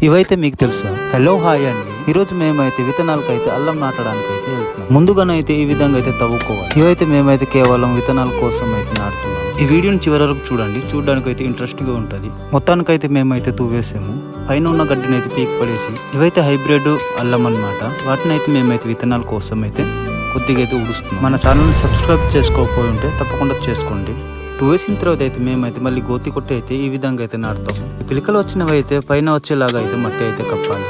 ఇవైతే మీకు తెలుసా? హలో హాయ్ అండి. ఈరోజు మేమైతే విత్తనాలకైతే అల్లం నాటడానికి అయితే వెళ్తున్నాం. ముందుగానైతే ఈ విధంగా అయితే తవ్వుకోవాలి. ఇవైతే మేమైతే కేవలం విత్తనాల కోసం అయితే నాటుతున్నాం. ఈ వీడియోని చివరి వరకు చూడండి. చూడడానికి అయితే ఇంట్రెస్టింగ్ గా ఉంటది. మొత్తానికైతే మేమైతే తువ్వేసాము. పైన ఉన్న గడ్డిని అయితే పీక్ పడేసి ఇవైతే హైబ్రిడ్ అల్లం అన్నమాట. వాటిని అయితే మేమైతే విత్తనాల కోసం అయితే కొద్దిగా అయితే ఉడుస్తున్నాం. మన ఛానల్ని సబ్స్క్రైబ్ చేసుకోకపోయి ఉంటే తప్పకుండా చేసుకోండి. వేసిన తర్వాత అయితే మేమైతే మళ్ళీ గోతి కొట్టి అయితే ఈ విధంగా అయితే నాటుతాం. ఈ పిలకలు వచ్చినవి అయితే పైన వచ్చేలాగా అయితే మట్టి అయితే కప్పాలి.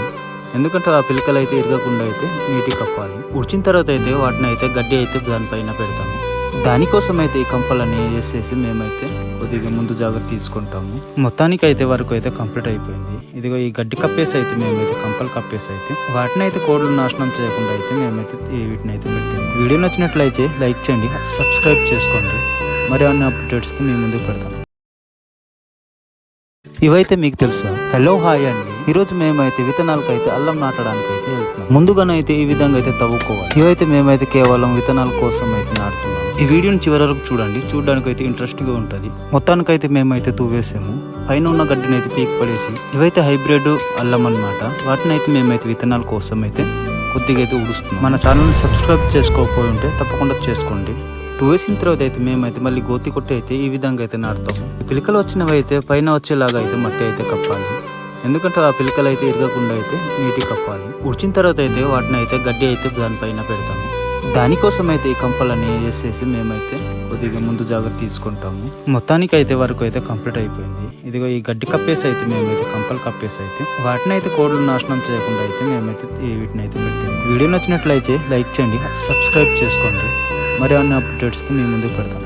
ఎందుకంటే ఆ పిలకలు అయితే ఇరగకుండా అయితే నీటికి కప్పాలి. ఉడిచిన తర్వాత అయితే వాటిని అయితే గడ్డి అయితే దానిపైన పెడతాము. దానికోసం అయితే ఈ కంపలన్నీ వేసేసి మేమైతే కొద్దిగా ముందు జాగ్రత్త తీసుకుంటాము. మొత్తానికి అయితే వరకు అయితే కంప్లీట్ అయిపోయింది. ఇదిగో ఈ గడ్డి కప్పేసి అయితే మేమైతే కంపలు కప్పేసి అయితే వాటిని అయితే కోళ్ళు నాశనం చేయకుండా అయితే మేమైతే వీటిని అయితే పెట్టాము. వీడియో నచ్చినట్లయితే లైక్ చేయండి, సబ్స్క్రైబ్ చేసుకోండి. మరి అన్ని అప్డేట్స్తో మీ ముందుకు పెడతాం. ఇవైతే మీకు తెలుసా? హలో హాయ్ అండి. ఈరోజు మేమైతే విత్తనాలకైతే అల్లం నాటడానికి అయితే వెళ్తున్నాం. ముందుగానైతే ఈ విధంగా అయితే తవ్వుకోవాలి. ఇవైతే మేమైతే కేవలం విత్తనాల కోసం అయితే నాటుతున్నాం. ఈ వీడియోని చివరి వరకు చూడండి. చూడడానికి అయితే ఇంట్రెస్టింగ్ గా ఉంటది. మొత్తానికైతే మేమైతే తువ్వేసాము. పైన ఉన్న గడ్డిని అయితే పీక్ పడేసి ఇవైతే హైబ్రిడ్ అల్లం అన్నమాట. వాటిని అయితే మేమైతే విత్తనాల కోసం అయితే కొద్దిగా అయితే ఉడుస్తున్నాం. మన ఛానల్ని సబ్స్క్రైబ్ చేసుకోకపోయి ఉంటే తప్పకుండా చేసుకోండి. వేసిన తర్వాత అయితే మేమైతే మళ్ళీ గోతి కొట్టి అయితే ఈ విధంగా అయితే నాటుతాం. ఈ పిలకలు వచ్చినవి అయితే పైన వచ్చేలాగా అయితే మట్టి అయితే కప్పాలి. ఎందుకంటే ఆ పిలకలు అయితే ఇరగకుండా అయితే నీటికి కప్పాలి. ఉడిచిన తర్వాత అయితే వాటిని అయితే గడ్డి అయితే దానిపైన పెడతాము. దానికోసం అయితే ఈ కంపలన్నీ వేసేసి మేమైతే కొద్దిగా ముందు జాగ్రత్త తీసుకుంటాము. మొత్తానికి అయితే వరకు అయితే కంప్లీట్ అయిపోయింది. ఇదిగో ఈ గడ్డి కప్పేసి అయితే మేమైతే కంపలు కప్పేసి అయితే వాటిని అయితే కోళ్ళు నాశనం చేయకుండా అయితే మేమైతే వీటిని అయితే పెట్టాము. వీడియో నచ్చినట్లయితే లైక్ చేయండి, సబ్స్క్రైబ్ చేసుకోండి. మరి అన్ని అప్డేట్స్తో మీ ముందుకు పెడతాం.